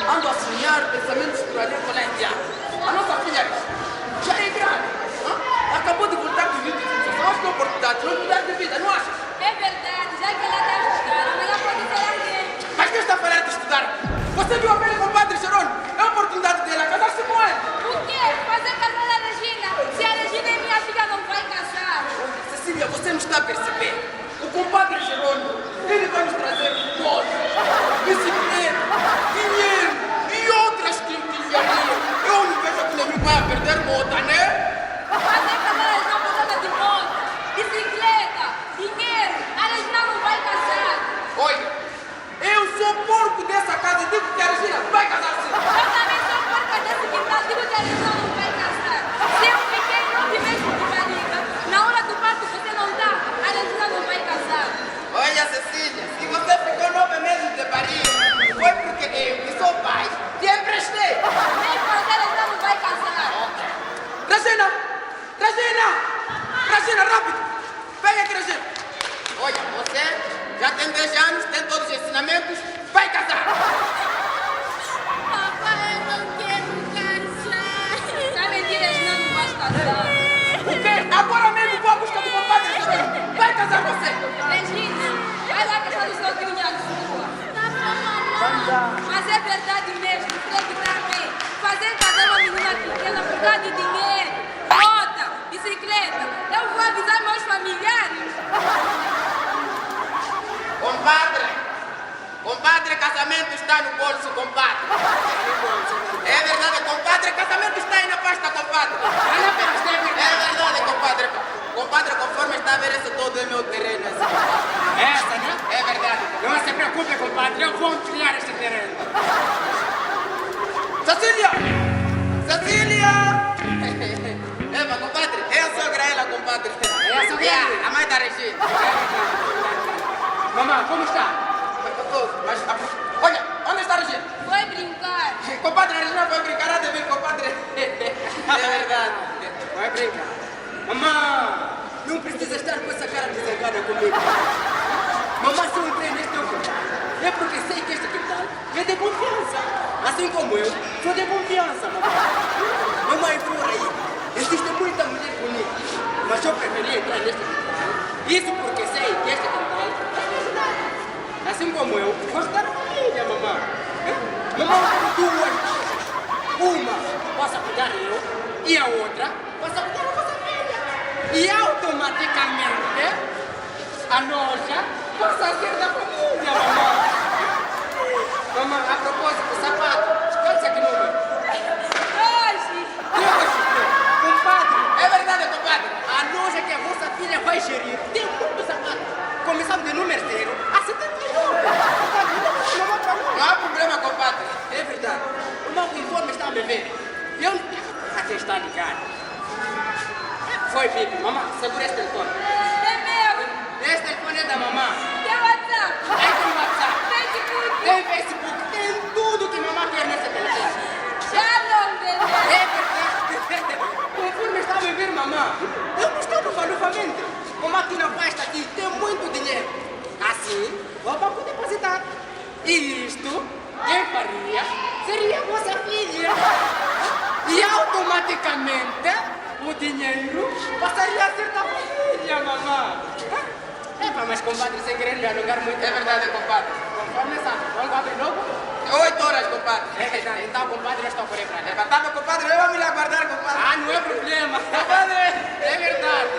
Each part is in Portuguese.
Ando a sonhar pensamentos por ali com a indiana. A nossa filha já é grande. Acabou de voltar do Rio de Janeiro. Só acho que é oportunidade de não mudar de vida, não achas? É verdade, já que ela está a estudar, amanhã pode ser alguém. Mas quem está a falar de estudar? Você viu a velha com o padre Jerônimo? É a oportunidade dela casar-se com ele. O quê? Fazer casar a Regina? Se a Regina é minha filha, não vai casar. Cecília, você não está a perceber. O compadre Jerônimo, ele vai nos trazer moto, bicicleta, dinheiro e outras quinquilharias. Eu não vejo aquele amigo vai a perder moto, né? Fazer casar a Regina por causa de moto, bicicleta, dinheiro. A Regina não vai casar. Olha, eu sou porco dessa casa e digo que a Regina vai casar sim. Eu também sou porca desse quintal, digo que a Regina não vai casar. Se eu fiquei 9 meses de barriga, na hora do parto você não dá, a Regina não vai casar. Olha, Cecília, se você ficou 9 meses de barriga, foi porque eu, que sou pai, te emprestei. Nem por a Regina não vai casar. Regina! Regina! Regina, rápido! Vem aqui, Regina! Olha, você já tem 10 anos, tem todos os ensinamentos, vai casar! Papai, eu não quero casar. Tá mentira, Regina não vai casar. O quê? Agora mesmo vou à busca do compadre Jerônimo! Vai casar você! Regina, vai lá casar no seu cunhado sua. Tá bom, mamãe. Mas é verdade mesmo, tem que estar bem. Fazer casar uma menina pequena por causa de dinheiro, moto, bicicleta. Eu vou avisar meus familiares. Compadre, casamento está no bolso, compadre. É verdade, compadre, casamento está aí na pasta, compadre. É verdade, compadre. Compadre, conforme está a ver, esse todo é meu terreno. Essa, né? É verdade. Não se preocupe, compadre, eu vou ampliar esse terreno. Cecília! Cecília! Eva, compadre, é a sogra ela, compadre. É a sogra? A mãe da Regina. Mamãe, como está? Mas, olha, onde está a Regina? Foi brincar. Compadre, a Regina foi brincar, há de vir, compadre. É verdade. Vai brincar. Mamãe, não precisa estar com essa cara desengada comigo. Mamãe, se eu entrei neste teu quintal, é porque sei que este quintal é de confiança. Assim como eu, sou de confiança, mamãe. Mamãe, por aí, existe muita mulher bonita, mas eu preferi entrar neste quintal. Isso porque sei que este quintal é verdade. Assim como eu, gosto da família, mamãe. Mamãe, eu tenho duas. Uma possa cuidar eu e a outra possa cuidar a vossa filha. E automaticamente a noja passa a ser da família, mamãe. Mamãe, a propósito, sapato, escolhe aqui no meu. Hoje. Compadre, É verdade, compadre. a noja que a vossa filha vai gerir tem muito sapato. Começando de número 0 a 79. Não há problema, compadre. É verdade. O meu conforme está a me ver. Eu aqui está ligado. Foi, Bibi. Mamãe, segura esse telefone. É meu. Esse telefone é da mamãe. Tem WhatsApp. Aí tem WhatsApp, Facebook. tem Facebook, tem tudo que mamãe quer nesse telefone. Já não, bebê. É verdade. Conforme está a me ver, mamãe, E isto, quem faria, seria vossa filha. E automaticamente, o dinheiro passaria a ser da família, mamãe. Epa, mas compadre, sem querer lhe alongar muito. É verdade, compadre. Conforme sabe, vamos abrir logo? 8 horas, compadre. É verdade, então, compadre, eu estou por aí para lá. Levantava, compadre, eu vou me aguardar, compadre. Ah, não é problema. Compadre, É verdade.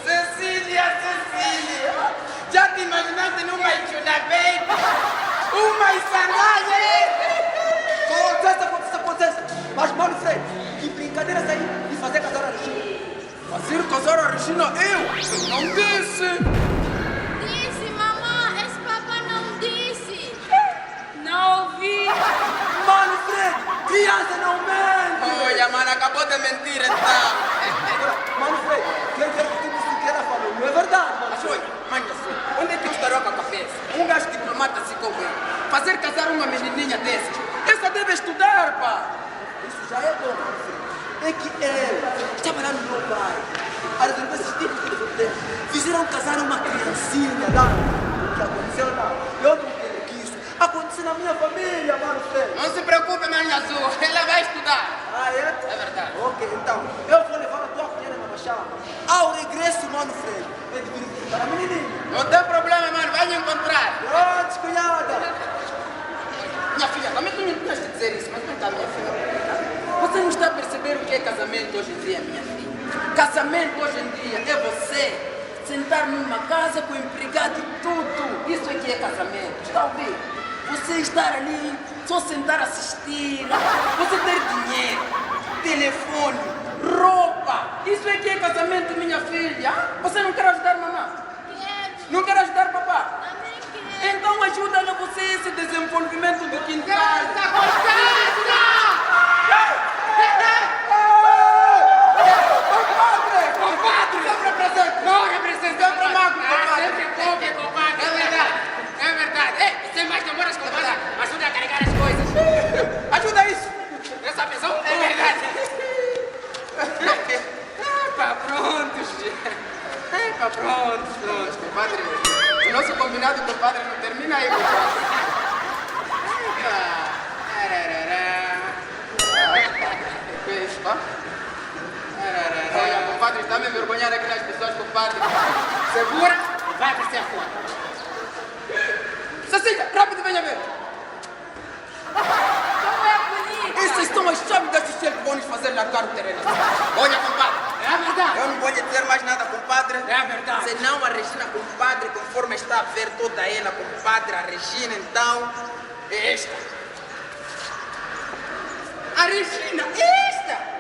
Cecília, Cecília. Já te imaginaste numa Ichuna Baby? Uma sandália? Acontece. Mas, mano, Fred, que brincadeira essa aí de fazer casar a Regina? Fazer casar a Regina, eu não disse. Disse, mamãe, esse papai não disse. Não ouvi. Mano, Fred, criança não mente! Olha, mano, acabou de mentir então. Mano, Fred, quem quer que tu disse que era família? Não é verdade, mano. Mas olha, mãe da sua, onde é que eu estarei com a cabeça? Um gajo diplomata se convém. Fazer casar uma menininha dessas, essa deve estudar, pá. Isso já é bom, mano, Fred. É que ela estava lá no meu pai, a resolver esses tipos de problemas. Fizeram casar uma criancinha lá. O que aconteceu lá? Eu não quero que isso aconteça na minha família, mano, Fred. Não se preocupe, mãe azul, ela vai estudar. Ah, é? É verdade. Ok, então, eu vou levar a tua cunhada na machada. Ao regresso, mano, Fred, é de vir para a menininha. Não tem problema, mano, vai me encontrar. Pronto, cunhada. Minha filha, também tu não tinhas de dizer isso, mas não está, minha filha. Você não está a perceber o que é casamento hoje em dia, minha filha? Casamento hoje em dia é você sentar numa casa com empregado e tudo. Isso é que é casamento, está a ouvir? Você estar ali, só sentar a assistir, você ter dinheiro, telefone, roupa. Isso é que é casamento, minha filha. Você não quer ajudar mamãe? Quero. Não quer ajudar papá? Também quero. Então ajuda na você esse desenvolvimento do quintal. Compadre! Sempre presente! Não representa. Sempre magro, compadre. Sempre pobre, compadre. É verdade. É verdade. Ei, sem mais demoras, compadre. Ajuda a carregar as coisas. Ajuda isso! Essa pessoa é verdade. Epa, pronto, gente. Epa, pronto. Compadre, o nosso combinado, compadre, não termina aí, compadre. Epa. Que é isso, pá? Olha, compadre, está me envergonhando aqui nas pessoas, compadre. Segura e vai para a fora. Cecília, rápido, venha ver. Como é bonito. Essas são as chaves desse chefe que vão nos fazer largar o terreno. Olha, compadre. É verdade. Eu não vou lhe dizer mais nada, compadre. É verdade. Senão a Regina, compadre, conforme está a ver toda ela, compadre, a Regina, então, é esta. A Regina, é esta.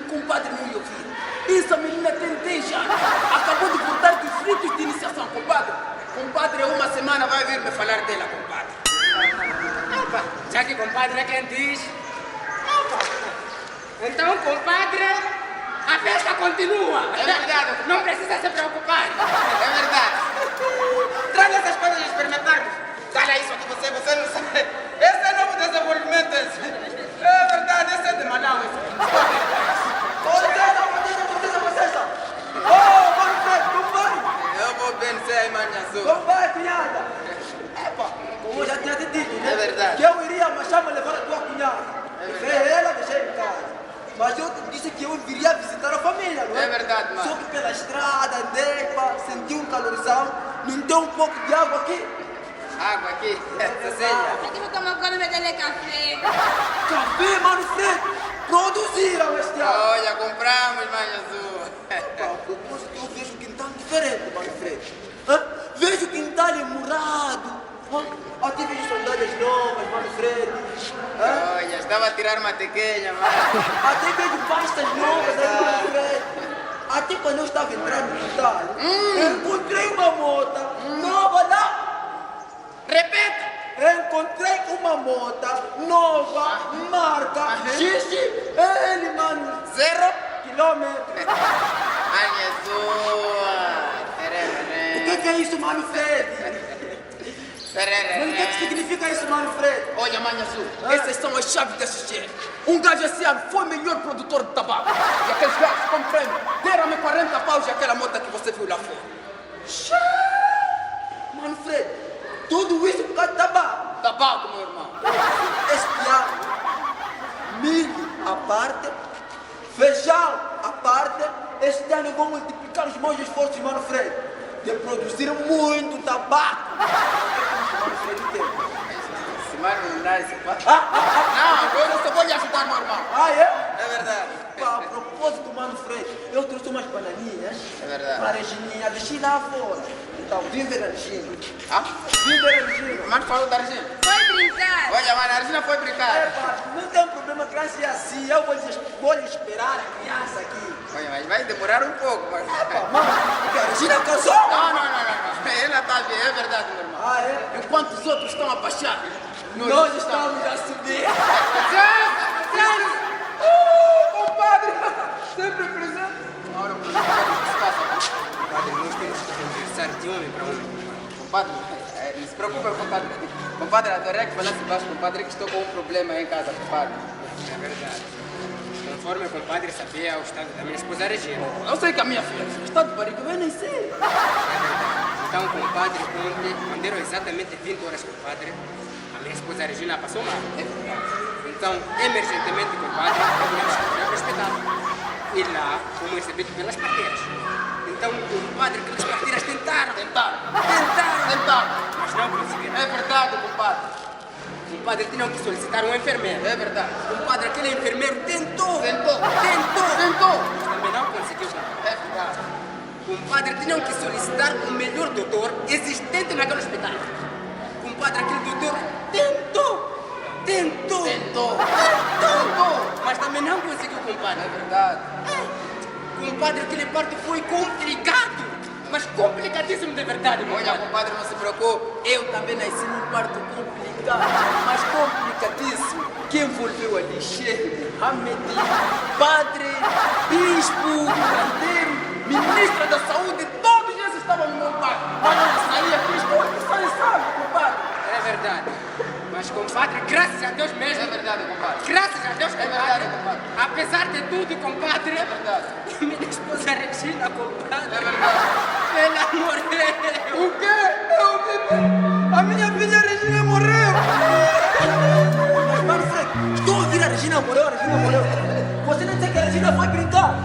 Compadre, não lhe ouvi. Essa menina tem 10 anos. Acabou de voltar dos ritos de iniciação, compadre. Compadre, uma semana vai vir me falar dela, compadre. Epa, já que compadre é quem diz. Epa. Então, compadre, a festa continua. É verdade. Não precisa se preocupar. É verdade. Traga essas coisas de experimentarmos. Olha isso aqui, você não sabe. Esse é novo desenvolvimento. Esse. É verdade, esse é de Manaus. Vocês. Oh, mano, Fred, como vai? Eu vou vencer aí, mãe azul. Como vai, cunhada? Epa, como eu já tinha te dito, né? É verdade. Que eu iria machar para levar a tua cunhada. Levei ela, deixei em casa. Mas eu te disse que eu viria visitar a família, não é? É verdade, mano. Só que pela estrada, andei, pá, senti um calorzão, não tem um pouco de água aqui. Água aqui. Cecília. Aqui vou tomar conta de beber café. Café, mano, Fred, produziram este ano. Olha, compramos, mãe azul. Pá, a propósito, eu vejo o quintal diferente, mano, Fred. Hã? Vejo o quintal emurrado. Até vejo sandálias novas, mano, Fred. Hã? Olha, estava a tirar uma tequenha, mano. Até vejo pastas novas aí, mano, Fred. Até quando eu estava entrando no quintal, encontrei uma moto nova lá. Repete. Encontrei uma moto nova, marca XL, mano. 0 quilômetros. Mãe azul. O que é isso, mano, Fred? Mas o que significa isso, mano, Fred? Olha, mãe azul, essas são as chaves desse cheiro. Um gajo esse ano foi o melhor produtor de tabaco. E aqueles gajos com prêmio deram-me 40 paus e aquela moto que você viu lá fora. Mano, Fred, Tudo isso por causa de tabaco. Tabaco, meu irmão. Este ano, milho à parte, feijão à parte, este ano eu vou multiplicar os meus esforços, mano Fred, de produzir muito tabaco. Mano Fred, entende? Se mais não dá esse papo. Ah, Não, eu só vou lhe ajudar, meu irmão. é? É verdade. Pá, a propósito, mano Fred, eu trouxe umas bananinhas É verdade. para a Regininha, deixei lá fora. Então, vive a Regina. Ah? Vive a Regina. Mano falou da Argentina. Foi brincar. Olha, mano, a Argentina foi brincar. Pá, não tem problema, criança é assim. Eu vou lhe esperar a criança aqui. Olha, mas vai demorar um pouco, mas... Mano, porque a Regina casou. Não. Ela tá bem, é verdade, meu irmão. Ah, é? Enquanto os outros estão a baixar, Nós estamos a subir. Compadre! Sempre presente. Ora, o que se passa? Compadre, nós temos que conversar de homem para homem. Compadre, não se preocupe, compadre. Compadre, adorei que falasse baixo, compadre, que estou com um problema aí em casa, compadre. É verdade. Conforme o compadre sabia o estado da minha esposa Regina. Eu sei que a minha filha está de barriga, eu nem sei. Então, compadre, ontem, quando eram exatamente 20 horas, compadre, a minha esposa Regina passou mal. Então, emergentemente, compadre, devemos correr para o hospital. E lá, fomos recebidos pelas parteiras. Então, compadre, aquelas parteiras tentaram, mas não conseguiram. É verdade, compadre. Compadre, tinham que solicitar um enfermeiro. É verdade. Compadre, aquele enfermeiro tentou, Tentou. mas também não conseguiu. É verdade. Compadre, tinham que solicitar o melhor doutor existente naquele hospital. Compadre, aquele doutor tentou, mas também não conseguiu, compadre. É verdade. Compadre, aquele parto foi complicado, mas complicadíssimo de verdade, Olha, compadre. compadre, não se preocupe. Eu também nasci num parto complicado, mas complicadíssimo. Que envolveu ali chefe, Mohamed, padre, bispo, candeiro, ministra da saúde, todos eles estavam no meu parto. Mas não saía Cristo, sai, sabe, compadre. É verdade. Mas, compadre, graças a Deus mesmo. É verdade, compadre. Graças a Deus, compadre. verdade, compadre. Apesar de tudo, compadre. É verdade. Minha esposa Regina, compadre. É verdade. Ela morreu. O quê? A minha filha Regina morreu. Mas, mano Fred, estou a ouvir a Regina morreu. Você não disse que a Regina foi brincar?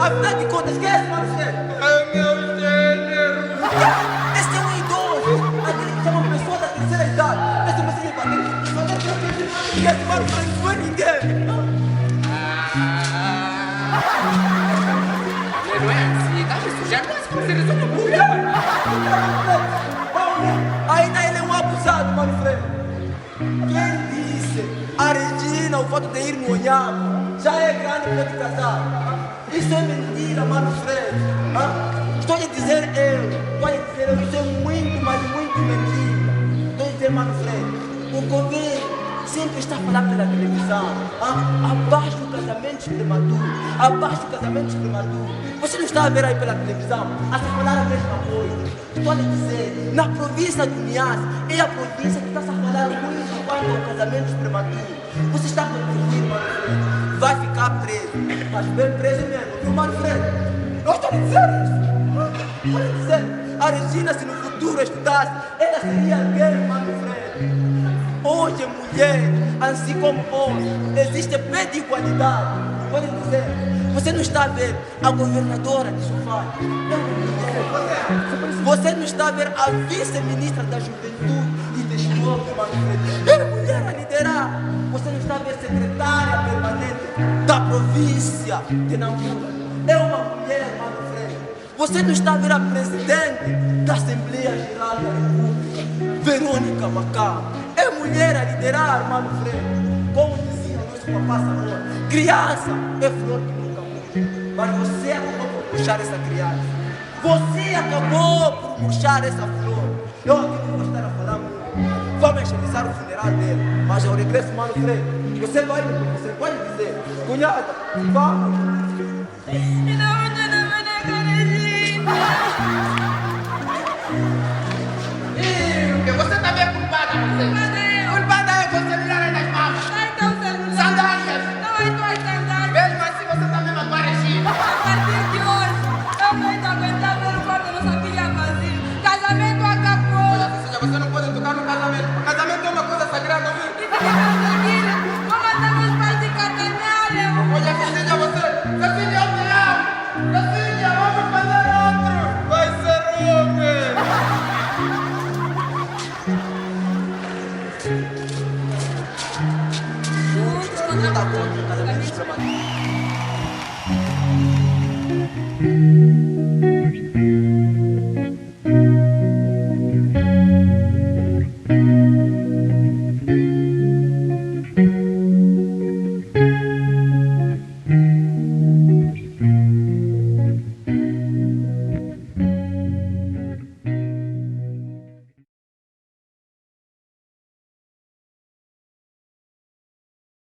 Afinal de contas, quem é esse, mano Fred? É meu gênero. Esse é um idoso, aquele que chama uma pessoa da terceira idade. Esse você me bateu, e esse mano Fred não foi ninguém. Não é assim, tá? Isso já quase como se resolve mulher. Ainda ele é um abusado, mano Fred. Quem disse a Regina, o fato de ir no Onhamo, já é grande para te casar? Isso é mentira, mano Fred. Estou a dizer eu, isso é muito, mas muito mentira. Estou a dizer, mano Fred, o governo sempre está a falar pela televisão, abaixo o casamento prematuro. Você não está a ver aí pela televisão, a se falar a mesma coisa. Estou a lhe dizer, na província do Niassa, é a província que está a falar muito quanto ao casamento prematuro. Você está a confundir, mano Fred, vai ficar preso, mas bem preso mesmo, viu, mano Fred? Eu estou a lhe dizer isso. Estou a lhe dizer, a Regina, se no futuro estudasse, ela seria alguém, mano Fred. Hoje, mulher, assim como homem, existe pé de igualdade. Pode dizer, você não está a ver a governadora de Sofá? Você não está a ver a vice-ministra da Juventude e Desporto, mano Fred? É mulher a liderar. Você não está a ver a secretária permanente da província de Nampula? É uma mulher, mano Fred. Você não está a ver a presidente da Assembleia Geral da República, Verônica Macau? É mulher a liderar, mano Fred. Como dizia o nosso papá Samoa, criança é flor que nunca morre. Mas você acabou por puxar essa criança. Você acabou por puxar essa flor. Eu aqui não vou estar a falar muito. Vamos agilizar o funeral dele. Mas ao regresso, mano Fred, você pode dizer, cunhada, vamos. E não Porque você também é culpada, você. Culpada é você virar das mamas. Sandálias. Mesmo assim, você também matou a Regina. A partir de hoje, eu não estou aguentando ver o corpo da nossa filha vazio. Casamento acabou. Vou mandar meus pais se catanharem. Olha, Cecília, Cecília, eu te amo! Cecília, vamos fazer outro! Vai ser homem! Juntos contra Tá a bom, cada vez mais trabalho.